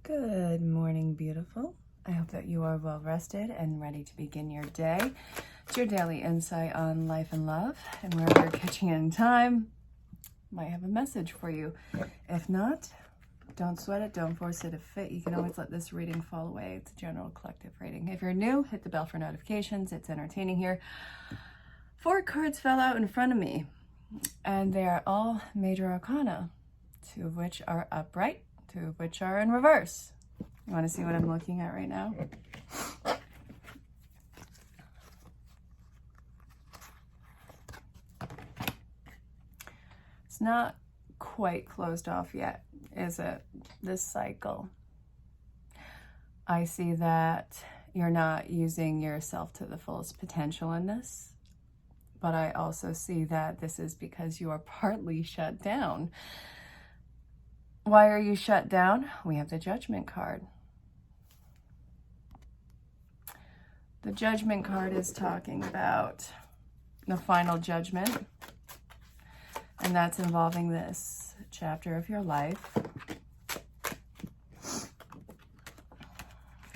Good morning, beautiful. I hope that you are well rested and ready to begin your day. It's your daily insight on life and love, and wherever you're catching it in time, might have a message for you. If not, don't sweat it, don't force it to fit. You can always let this reading fall away. It's a general collective reading. If you're new, hit the bell for notifications. It's entertaining here. 4 cards fell out in front of me, and they are all major arcana, 2 of which are upright, 2 of which are in reverse. You want to see what I'm looking at right now? It's not quite closed off yet, is it? This cycle. I see that you're not using yourself to the fullest potential in this, but I also see that this is because you are partly shut down. Why are you shut down? We have the Judgment card. The Judgment card is talking about the final judgment, and that's involving this chapter of your life.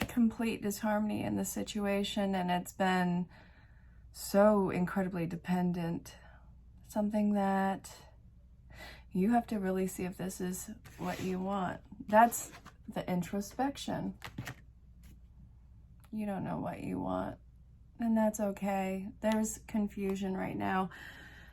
Complete disharmony in the situation, and it's been so incredibly dependent. Something that you have to really see if this is what you want. That's the introspection. You don't know what you want, and that's okay. There's confusion right now.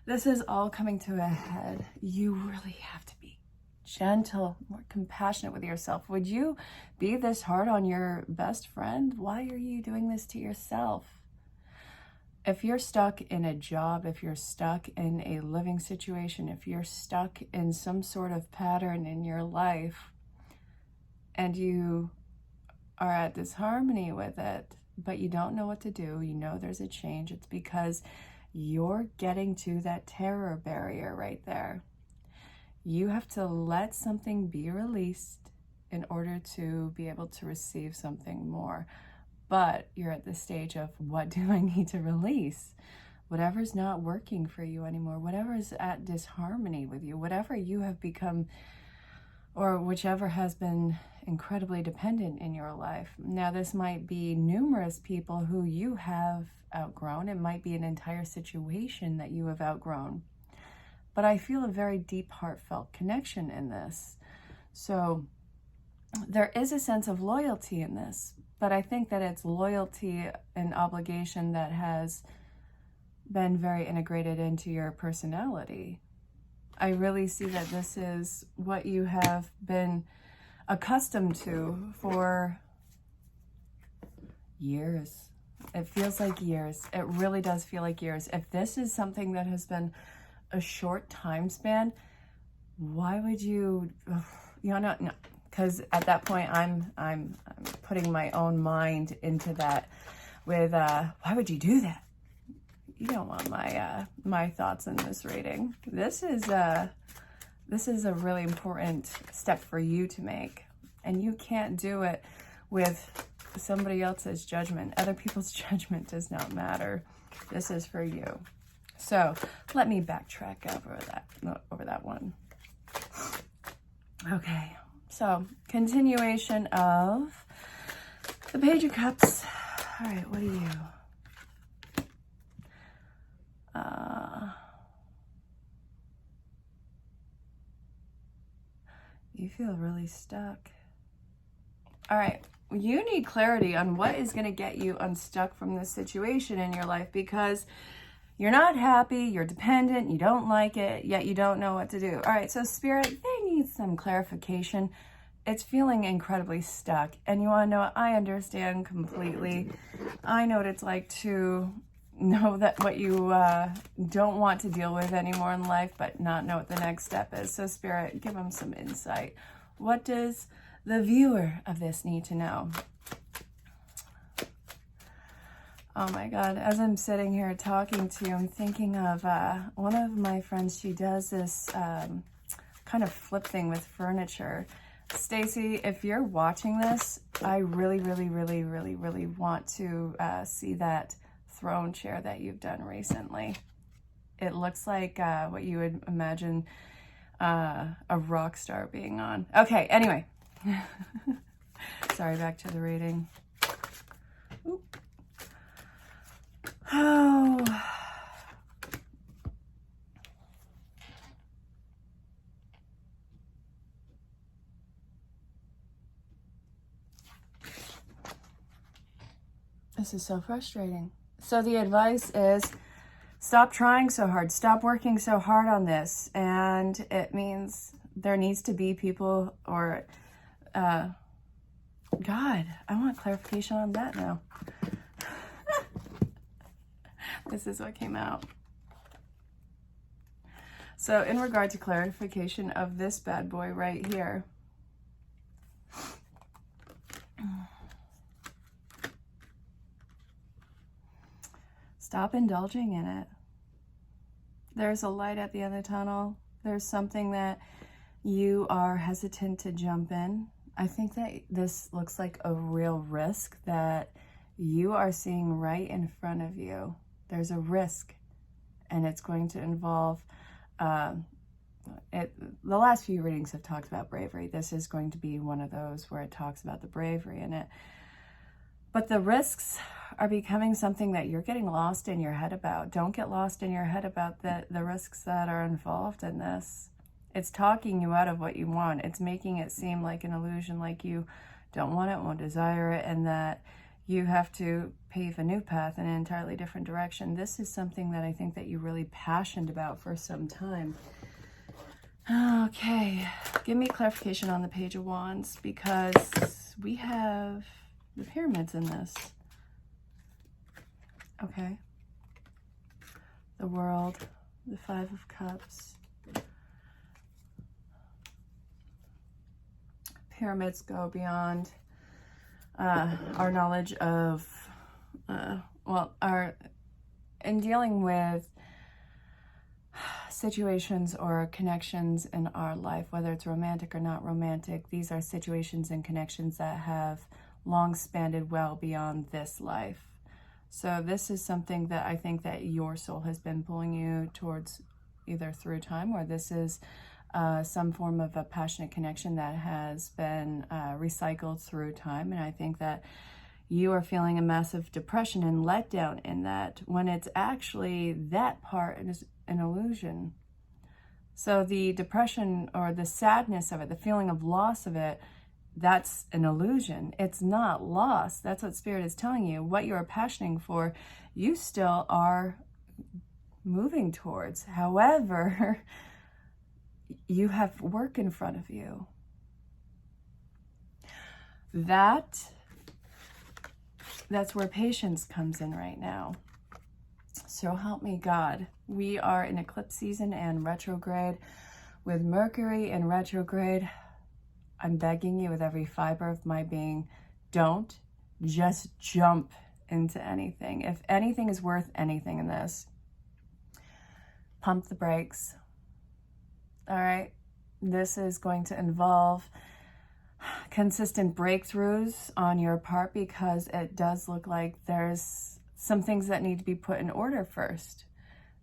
This is all coming to a head. You really have to be gentle, more compassionate with yourself. Would you be this hard on your best friend? Why are you doing this to yourself? If you're stuck in a job, if you're stuck in a living situation, if you're stuck in some sort of pattern in your life, and you are at disharmony with it, but you don't know what to do, you know there's a change, it's because you're getting to that terror barrier right there. You have to let something be released in order to be able to receive something more. But you're at the stage of, what do I need to release? Whatever's not working for you anymore, whatever's at disharmony with you, whatever you have become, or whichever has been incredibly dependent in your life. Now, this might be numerous people who you have outgrown. It might be an entire situation that you have outgrown. But I feel a very deep, heartfelt connection in this. So there is a sense of loyalty in this, but I think that it's loyalty and obligation that has been very integrated into your personality. I really see that this is what you have been accustomed to for years. It feels like years. It really does feel like years. If this is something that has been a short time span, why would you, no. Because at that point, I'm putting my own mind into that with, why would you do that? You don't want my thoughts in this reading. This is a really important step for you to make, and you can't do it with somebody else's judgment. Other people's judgment does not matter. This is for you. So let me backtrack over that one. Okay. So, continuation of the Page of Cups. All right, what are you? You feel really stuck. All right, you need clarity on what is going to get you unstuck from this situation in your life, because you're not happy, you're dependent, you don't like it, yet you don't know what to do. All right, so Spirit, they need some clarification. It's feeling incredibly stuck, and you want to know, I understand completely. I know what it's like to know that what you don't want to deal with anymore in life, but not know what the next step is. So Spirit, give them some insight. What does the viewer of this need to know? Oh my God, as I'm sitting here talking to you, I'm thinking of one of my friends. She does this kind of flip thing with furniture. Stacy, if you're watching this, I really, really, really, really, really want to see that throne chair that you've done recently. It looks like what you would imagine a rock star being on. Okay, anyway. Sorry, back to the reading. Oop. Oh. This is so frustrating. So the advice is stop trying so hard. Stop working so hard on this. And it means there needs to be people or, God, I want clarification on that now. This is what came out. So in regard to clarification of this bad boy right here, stop indulging in it. There's a light at the end of the tunnel. There's something that you are hesitant to jump in. I think that this looks like a real risk that you are seeing right in front of you. There's a risk, and it's going to involve, the last few readings have talked about bravery. This is going to be one of those where it talks about the bravery in it. But the risks are becoming something that you're getting lost in your head about. Don't get lost in your head about the risks that are involved in this. It's talking you out of what you want. It's making it seem like an illusion, like you don't want it, won't desire it, and that you have to pave a new path in an entirely different direction. This is something that I think that you're really passionate about for some time. Okay, give me clarification on the Page of Wands, because we have the pyramids in this. Okay. The World, the Five of Cups. Pyramids go beyond our knowledge of, in dealing with situations or connections in our life, whether it's romantic or not romantic, these are situations and connections that have long spanned well beyond this life. So this is something that I think that your soul has been pulling you towards, either through time, or this is some form of a passionate connection that has been recycled through time. And I think that you are feeling a massive depression and letdown in that, when it's actually that part is an illusion. So the depression or the sadness of it, the feeling of loss of it, that's an illusion. It's not lost. That's what Spirit is telling you. What you are passioning for, you still are moving towards. However, you have work in front of you. That's where patience comes in right now. So help me God. We are in eclipse season and retrograde. With Mercury in retrograde, I'm begging you with every fiber of my being, don't just jump into anything. If anything is worth anything in this, pump the brakes. All right, this is going to involve consistent breakthroughs on your part, because it does look like there's some things that need to be put in order first.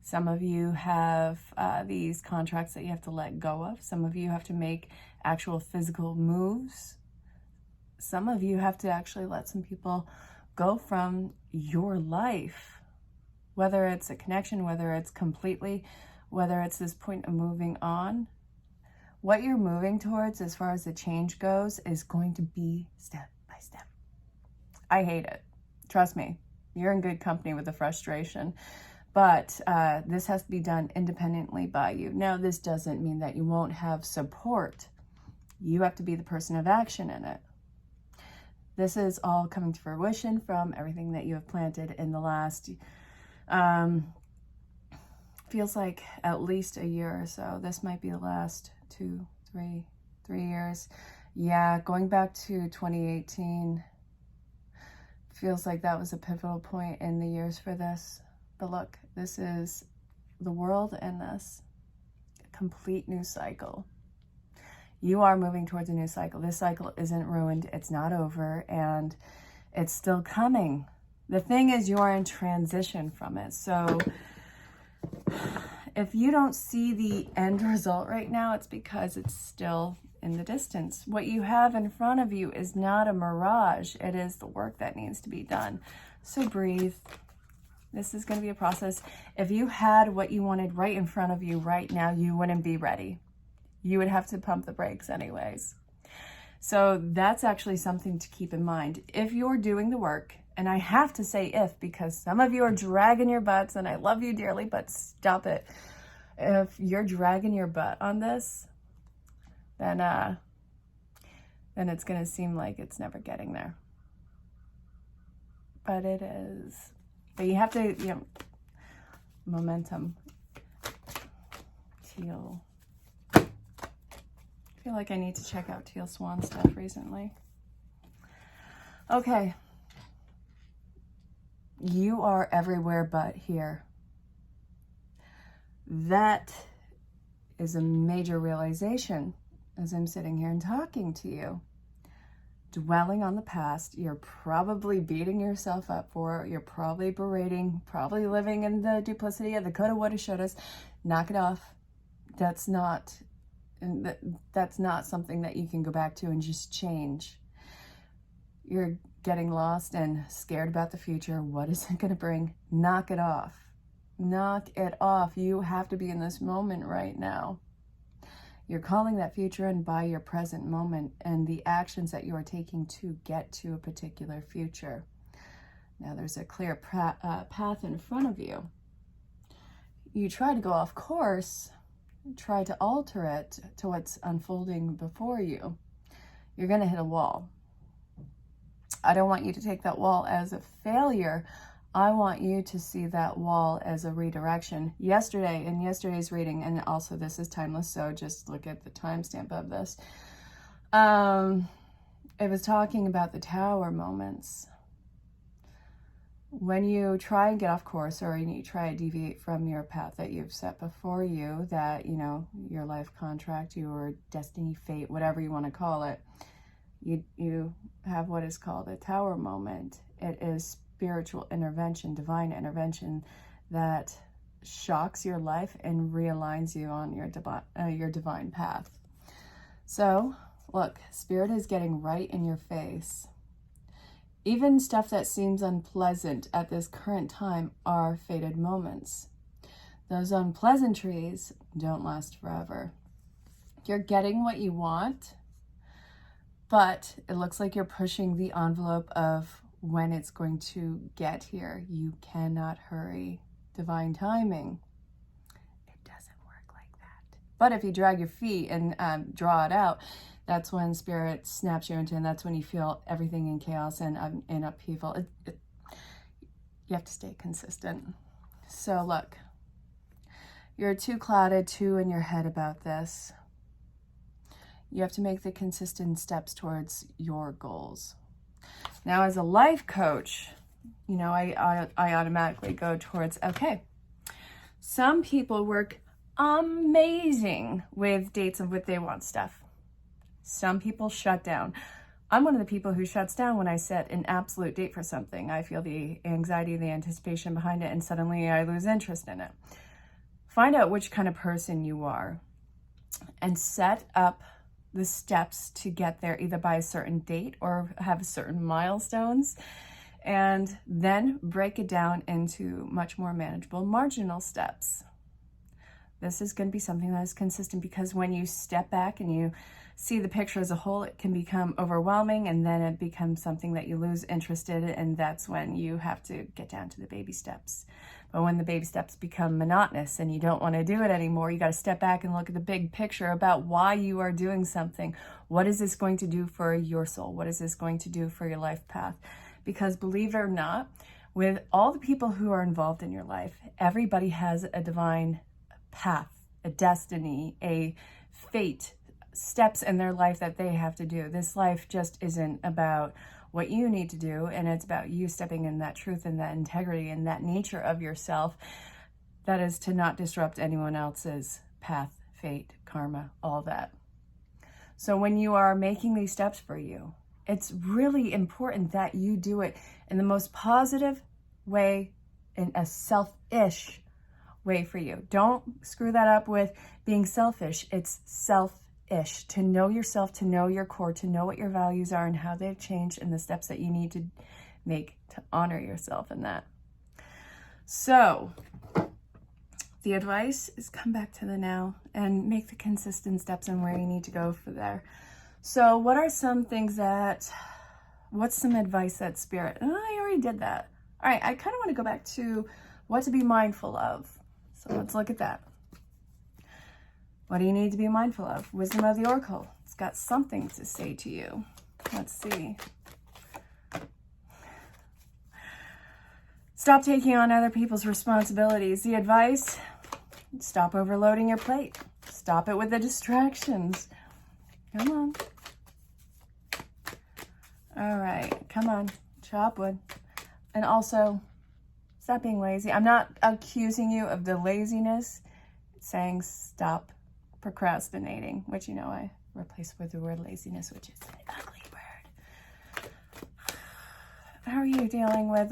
Some of you have these contracts that you have to let go of. Some of you have to make actual physical moves. Some of you have to actually let some people go from your life, whether it's a connection, whether it's completely, whether it's this point of moving on. What you're moving towards as far as the change goes is going to be step by step. I hate it. Trust me, you're in good company with the frustration. But this has to be done independently by you. Now, this doesn't mean that you won't have support. You have to be the person of action in it. This is all coming to fruition from everything that you have planted in the last, feels like at least a year or so. This might be the last 3 years. Yeah, going back to 2018, feels like that was a pivotal point in the years for this. But look, this is the world and this complete new cycle. You are moving towards a new cycle. This cycle isn't ruined. It's not over, and it's still coming. The thing is, you are in transition from it. So if you don't see the end result right now, it's because it's still in the distance. What you have in front of you is not a mirage. It is the work that needs to be done. So breathe. This is going to be a process. If you had what you wanted right in front of you right now, you wouldn't be ready. You would have to pump the brakes anyways. So that's actually something to keep in mind. If you're doing the work, and I have to say if, because some of you are dragging your butts, and I love you dearly, but stop it. If you're dragging your butt on this, then it's going to seem like it's never getting there. But it is. But you have to, momentum. Teal. I feel like I need to check out Teal Swan stuff recently. Okay. You are everywhere but here. That is a major realization as I'm sitting here and talking to you. Dwelling on the past, you're probably beating yourself up for, you're probably berating, probably living in the duplicity of the coulda, woulda, shouldas. Knock it off. That's not something that you can go back to and just change. You're getting lost and scared about the future. What is it going to bring? Knock it off. Knock it off. You have to be in this moment right now. You're calling that future in by your present moment and the actions that you are taking to get to a particular future. Now there's a clear path in front of you. You try to go off course, try to alter it to what's unfolding before you. You're going to hit a wall. I don't want you to take that wall as a failure. I want you to see that wall as a redirection. Yesterday, in yesterday's reading, and also this is timeless, so just look at the timestamp of this. It was talking about the tower moments. When you try and get off course, or you try to deviate from your path that you've set before you, that, your life contract, your destiny, fate, whatever you want to call it, you have what is called a tower moment. It is spiritual intervention, divine intervention that shocks your life and realigns you on your divine path. So, look, Spirit is getting right in your face. Even stuff that seems unpleasant at this current time are fated moments. Those unpleasantries don't last forever. You're getting what you want, but it looks like you're pushing the envelope of when it's going to get here. You cannot hurry divine timing. It doesn't work like that. But if you drag your feet and draw it out, that's when Spirit snaps you into, and that's when you feel everything in chaos and in upheaval. You have to stay consistent. So look, you're too clouded, too in your head about this. You have to make the consistent steps towards your goals. Now, as a life coach, I automatically go towards, okay, some people work amazing with dates of what they want stuff. Some people shut down. I'm one of the people who shuts down when I set an absolute date for something. I feel the anxiety, the anticipation behind it, and suddenly I lose interest in it. Find out which kind of person you are and set up the steps to get there, either by a certain date or have certain milestones, and then break it down into much more manageable marginal steps. This is going to be something that is consistent, because when you step back and you see the picture as a whole, it can become overwhelming, and then it becomes something that you lose interest in, and that's when you have to get down to the baby steps. But when the baby steps become monotonous and you don't want to do it anymore, you got to step back and look at the big picture about why you are doing something. What is this going to do for your soul? What is this going to do for your life path? Because believe it or not, with all the people who are involved in your life, everybody has a divine path, a destiny, a fate, steps in their life that they have to do. This life just isn't about what you need to do, and it's about you stepping in that truth and that integrity and that nature of yourself that is to not disrupt anyone else's path, fate, karma, all that. So when you are making these steps for you, it's really important that you do it in the most positive way, in a selfish way for you. Don't screw that up with being selfish. It's selfish. ish, to know yourself, to know your core, to know what your values are and how they've changed and the steps that you need to make to honor yourself in that. So the advice is come back to the now and make the consistent steps and where you need to go for there. So what are some things what's some advice that Spirit, I already did that. All right, I kind of want to go back to what to be mindful of. So let's look at that. What do you need to be mindful of? Wisdom of the Oracle. It's got something to say to you. Let's see. Stop taking on other people's responsibilities. The advice, stop overloading your plate. Stop it with the distractions. Come on. All right, come on, chop wood. And also, stop being lazy. I'm not accusing you of the laziness. It's saying stop procrastinating, which, you know, I replaced with the word laziness, which is an ugly word. How are you dealing with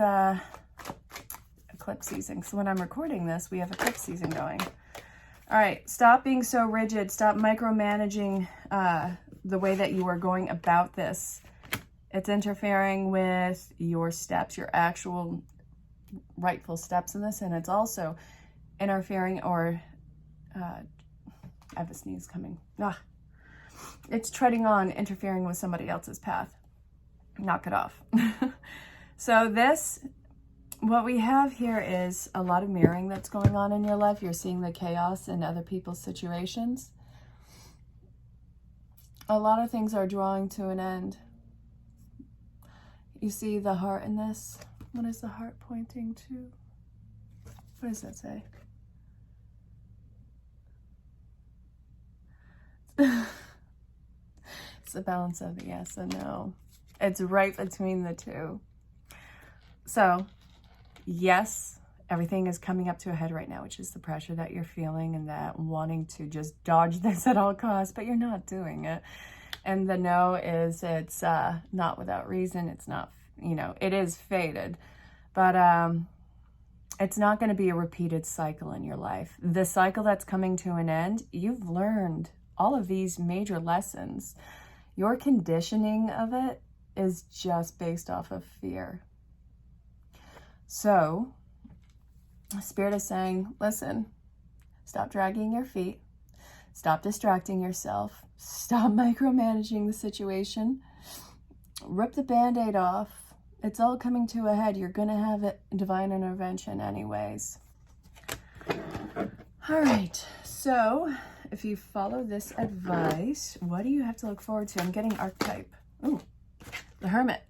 eclipse season? So when I'm recording this, we have eclipse season going. All right, stop being so rigid. Stop micromanaging the way that you are going about this. It's interfering with your steps, your actual rightful steps in this, and it's also interfering or I have a sneeze coming. It's treading on, interfering with somebody else's path. Knock it off. So what we have here is a lot of mirroring that's going on in your life. You're seeing the chaos in other people's situations. A lot of things are drawing to an end. You see the heart in this? What is the heart pointing to? What does that say? It's the balance of the yes and no. It's right between the two. So, yes, everything is coming up to a head right now, which is the pressure that you're feeling and that wanting to just dodge this at all costs, but you're not doing it. And the no is it's not without reason. It's not, it is fated, but it's not going to be a repeated cycle in your life. The cycle that's coming to an end, you've learned all of these major lessons. Your conditioning of it is just based off of fear. So, Spirit is saying, listen, stop dragging your feet. Stop distracting yourself. Stop micromanaging the situation. Rip the Band-Aid off. It's all coming to a head. You're going to have a divine intervention anyways. All right. So if you follow this advice, what do you have to look forward to? I'm getting archetype. Ooh, the Hermit.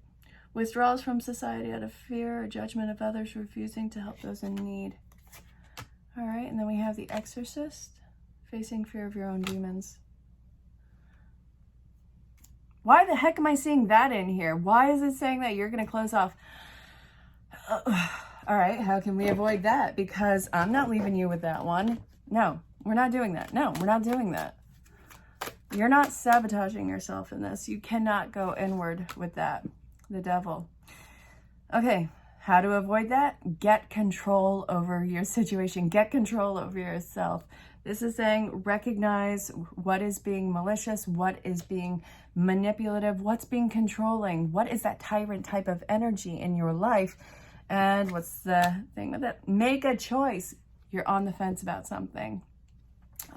Withdrawals from society out of fear or judgment of others, refusing to help those in need. All right. And then we have the Exorcist. Facing fear of your own demons. Why the heck am I seeing that in here? Why is it saying that you're going to close off? All right, how can we avoid that? Because I'm not leaving you with that one. No, we're not doing that. No, we're not doing that. You're not sabotaging yourself in this. You cannot go inward with that. The devil. Okay, how to avoid that? Get control over your situation. Get control over yourself. This is saying recognize what is being malicious, what is being manipulative, what's being controlling, what is that tyrant type of energy in your life, and what's the thing with it? Make a choice. You're on the fence about something.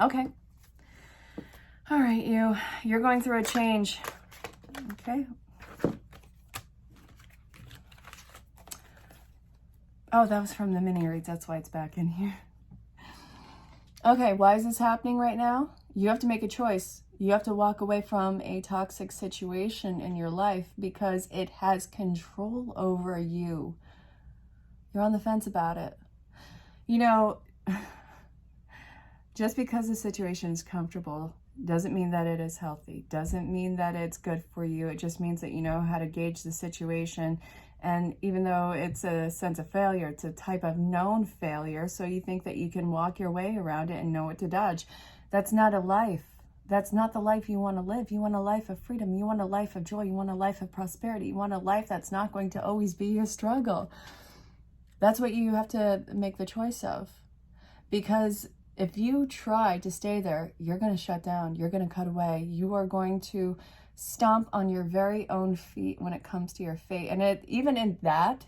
Okay. All right, you're going through a change. Okay. Oh, that was from the mini reads. That's why it's back in here. Okay, why is this happening right now? You have to make a choice. You have to walk away from a toxic situation in your life because it has control over you. You're on the fence about it. Just because the situation is comfortable doesn't mean that it is healthy. Doesn't mean that it's good for you. It just means that you know how to gauge the situation. And even though it's a sense of failure, it's a type of known failure. So you think that you can walk your way around it and know what to dodge. That's not a life. That's not the life you want to live. You want a life of freedom. You want a life of joy. You want a life of prosperity. You want a life that's not going to always be a struggle. That's what you have to make the choice of. Because If you try to stay there, you're going to shut down. You're going to cut away. You are going to stomp on your very own feet when it comes to your fate. And even in that,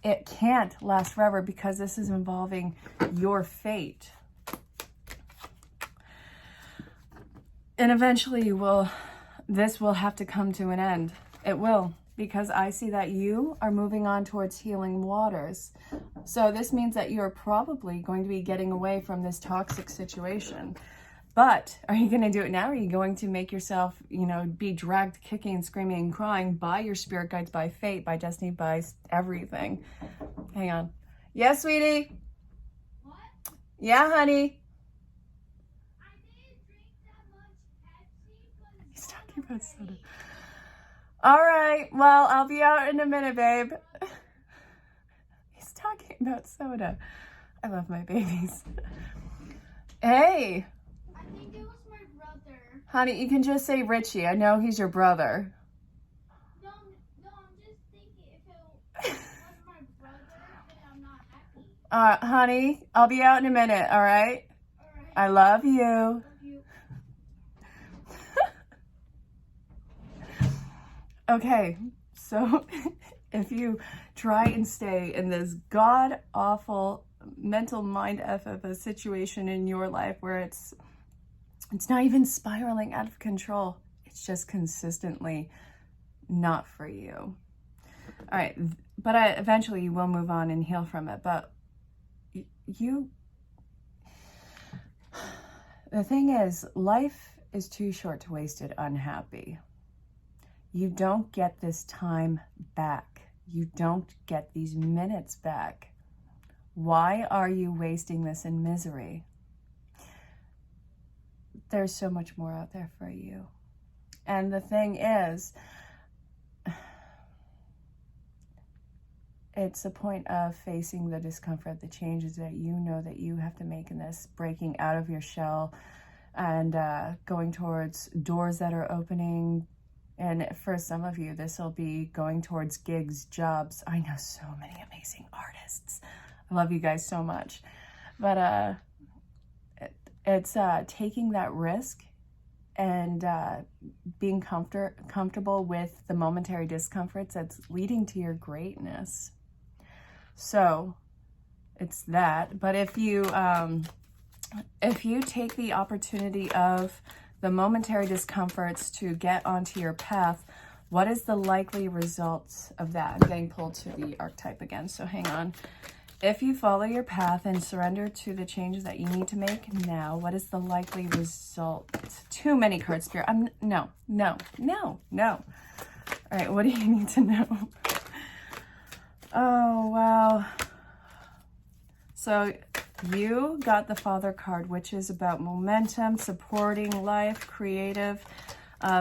it can't last forever because this is involving your fate. And eventually this will have to come to an end. It will, because I see that you are moving on towards healing waters. So this means that you're probably going to be getting away from this toxic situation. But are you going to do it now? Or are you going to make yourself, be dragged kicking and screaming and crying by your spirit guides, by fate, by destiny, by everything? Hang on. Yeah, sweetie? What? Yeah, honey? I didn't drink that much Pepsi. He's talking about soda. All right. Well, I'll be out in a minute, babe. He's talking about soda. I love my babies. Hey. I think it was my brother. Honey, you can just say Richie. I know he's your brother. No, I'm just thinking if it was my brother, then I'm not happy. Honey, I'll be out in a minute, all right? All right. I love you. Love you. Okay, so if you try and stay in this god-awful mental mind F of a situation in your life where it's not even spiraling out of control, it's just consistently not for you. All right, but eventually you will move on and heal from it, but the thing is, life is too short to waste it unhappy. You don't get this time back. You don't get these minutes back. Why are you wasting this in misery? There's so much more out there for you. And the thing is, it's a point of facing the discomfort, the changes that you know that you have to make in this, breaking out of your shell and going towards doors that are opening. And for some of you, this will be going towards gigs, jobs. I know so many amazing artists. I love you guys so much. But it's taking that risk and being comfortable with the momentary discomforts that's leading to your greatness. So it's that. But if you take the opportunity of the momentary discomforts to get onto your path, what is the likely results of that? I'm getting pulled to the archetype again, so hang on. If you follow your path and surrender to the changes that you need to make now, what is the likely result? Too many cards, Spirit. No. All right, what do you need to know? Oh, wow. So you got the Father card, which is about momentum, supporting life, creative,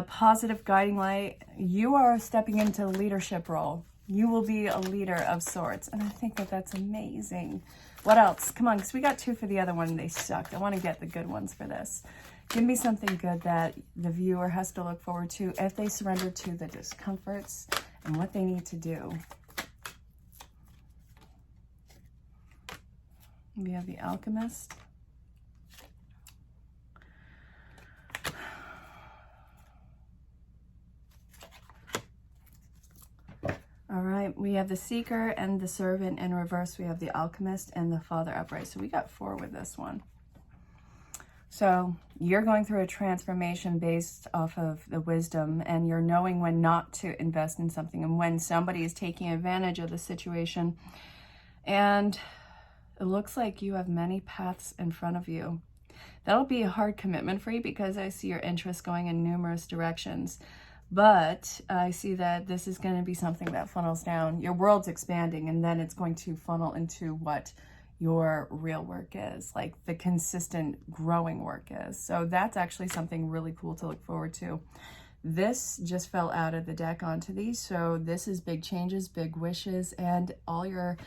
positive guiding light. You are stepping into a leadership role. You will be a leader of sorts. And I think that that's amazing. What else? Come on, because we got 2 for the other one and they sucked. I want to get the good ones for this. Give me something good that the viewer has to look forward to if they surrender to the discomforts and what they need to do. We have the Alchemist. All right, we have the Seeker and the Servant in reverse. We have the Alchemist and the Father upright. So we got 4 with this one. So you're going through a transformation based off of the wisdom, and you're knowing when not to invest in something and when somebody is taking advantage of the situation. And it looks like you have many paths in front of you. That'll be a hard commitment for you because I see your interest going in numerous directions. But I see that this is going to be something that funnels down. Your world's expanding, and then it's going to funnel into what your real work is, like the consistent growing work is. So that's actually something really cool to look forward to. This just fell out of the deck onto these. So this is big changes, big wishes, and all your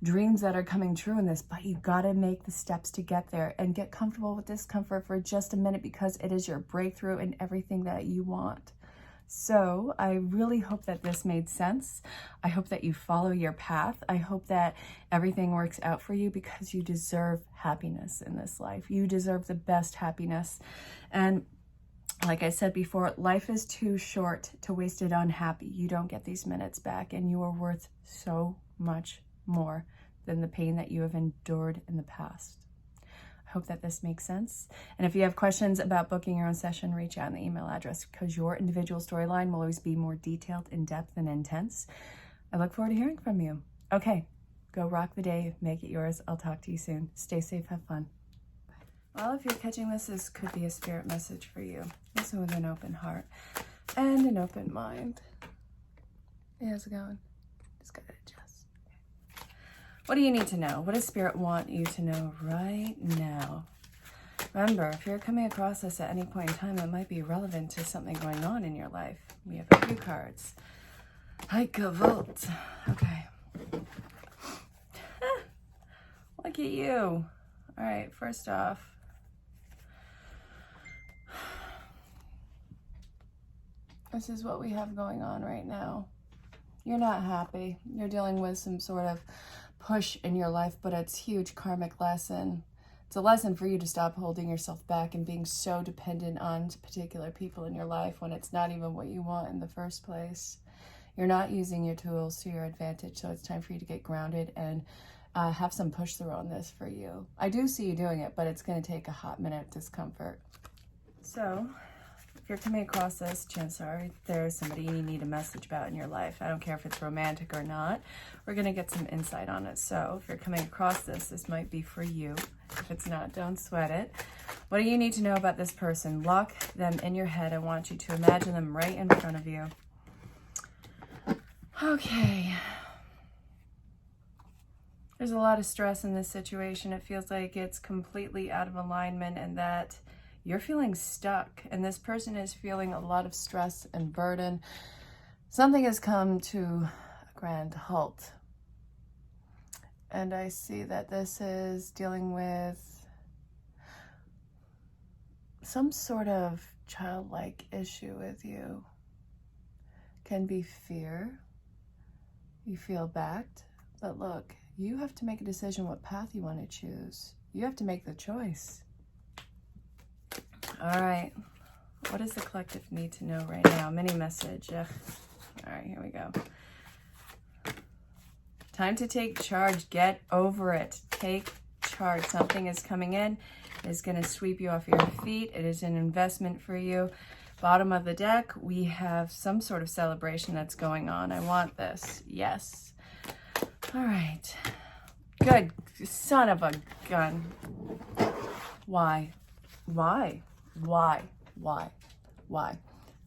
dreams that are coming true in this, but you got to make the steps to get there and get comfortable with discomfort for just a minute because it is your breakthrough and everything that you want. So I really hope that this made sense. I hope that you follow your path. I hope that everything works out for you because you deserve happiness in this life. You deserve the best happiness. And like I said before, life is too short to waste it on happy. You don't get these minutes back, and you are worth so much more than the pain that you have endured in the past. I hope that this makes sense. And if you have questions about booking your own session, reach out in the email address because your individual storyline will always be more detailed, in-depth, and intense. I look forward to hearing from you. Okay, go rock the day. Make it yours. I'll talk to you soon. Stay safe. Have fun. Well, if you're catching this, this could be a spirit message for you. Listen with an open heart and an open mind. Hey, how's it going? Just gotta adjust. What do you need to know? What does Spirit want you to know right now? Remember, if you're coming across this at any point in time, it might be relevant to something going on in your life. We have a few cards. Like a vote. Okay. Look at you. All right, first off, this is what we have going on right now. You're not happy. You're dealing with some sort of push in your life, but it's a huge karmic lesson. It's a lesson for you to stop holding yourself back and being so dependent on particular people in your life when it's not even what you want in the first place. You're not using your tools to your advantage, so it's time for you to get grounded and have some push through on this for you. I do see you doing it, but it's going to take a hot minute of discomfort. So if you're coming across this, chances are there's somebody you need a message about in your life. I don't care if it's romantic or not. We're going to get some insight on it. So if you're coming across this, this might be for you. If it's not, don't sweat it. What do you need to know about this person? Lock them in your head. I want you to imagine them right in front of you. Okay. There's a lot of stress in this situation. It feels like it's completely out of alignment and that you're feeling stuck, and this person is feeling a lot of stress and burden. Something has come to a grand halt. And I see that this is dealing with some sort of childlike issue with you. Can be fear. You feel backed. But look, you have to make a decision what path you want to choose. You have to make the choice. All right, what does the collective need to know right now? Mini message. Ugh. All right, here we go. Time to take charge. Get over it. Take charge. Something is coming in. It is going to sweep you off your feet. It is an investment for you. Bottom of the deck, we have some sort of celebration that's going on. I want this. Yes. All right. Good. Son of a gun. Why? Why? Why? Why? Why?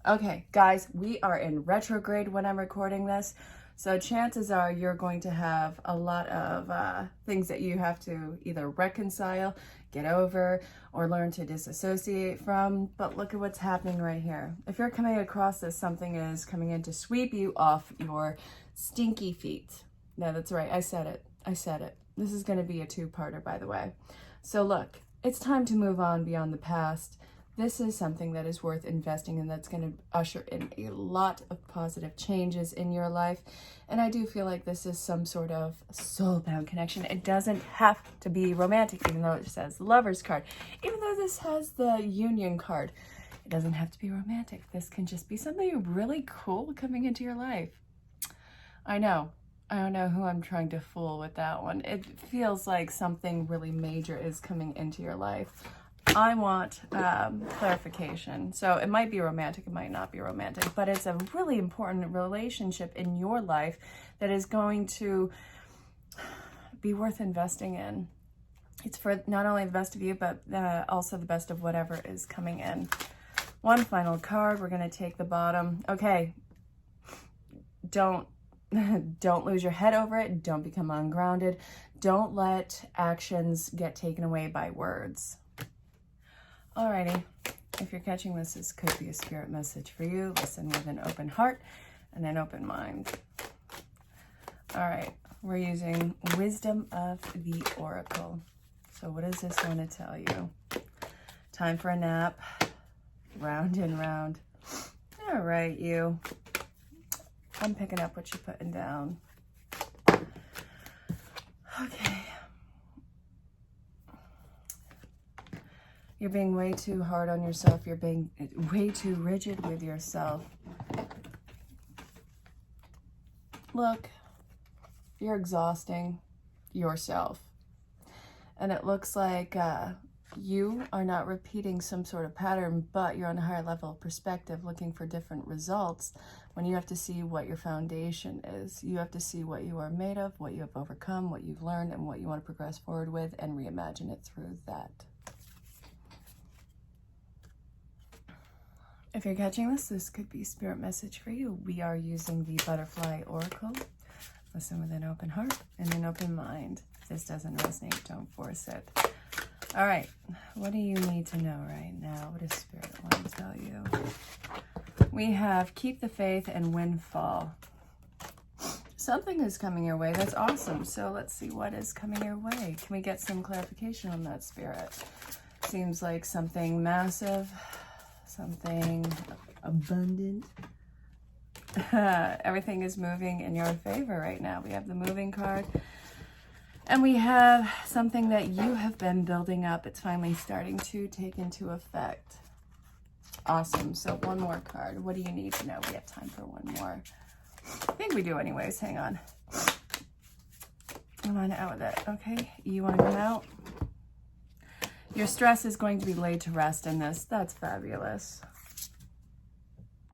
Okay, guys, we are in retrograde when I'm recording this. So chances are you're going to have a lot of things that you have to either reconcile, get over, or learn to disassociate from. But look at what's happening right here. If you're coming across this, something is coming in to sweep you off your stinky feet. No, that's right. I said it. I said it. This is going to be a two-parter, by the way. So look, it's time to move on beyond the past. This is something that is worth investing in, that's going to usher in a lot of positive changes in your life. And I do feel like this is some sort of soulbound connection. It doesn't have to be romantic, even though it says Lover's card. Even though this has the Union card, it doesn't have to be romantic. This can just be something really cool coming into your life. I know. I don't know who I'm trying to fool with that one. It feels like something really major is coming into your life. I want clarification. So it might be romantic, it might not be romantic, but it's a really important relationship in your life that is going to be worth investing in. It's for not only the best of you, but also the best of whatever is coming in. One final card. We're going to take the bottom. Okay. Don't lose your head over it. Don't become ungrounded. Don't let actions get taken away by words. Alrighty, if you're catching this, this could be a spirit message for you. Listen with an open heart and an open mind. All right, we're using Wisdom of the Oracle. So what does this want to tell you? Time for a nap. Round and round. All All right, you. I'm picking up what you're putting down. Okay. You're being way too hard on yourself. You're being way too rigid with yourself. Look, you're exhausting yourself. And it looks like you are not repeating some sort of pattern, but you're on a higher level of perspective looking for different results when you have to see what your foundation is. You have to see what you are made of, what you have overcome, what you've learned, and what you want to progress forward with, and reimagine it through that. If you're catching this, this could be spirit message for you. We are using the Butterfly Oracle. Listen with an open heart and an open mind. If this doesn't resonate, don't force it. All right, what do you need to know right now? What does Spirit want to tell you? We have keep the faith and windfall. Something is coming your way. That's awesome. So let's see what is coming your way. Can we get some clarification on that, Spirit? Seems like something massive, something abundant. Everything is moving in your favor right now. We have the moving card. And we have something that you have been building up. It's finally starting to take into effect. Awesome. So one more card. What do you need to know? We have time for one more. I think we do anyways. Hang on. Come on out with it. Okay. You want to come out? Your stress is going to be laid to rest in this. That's fabulous.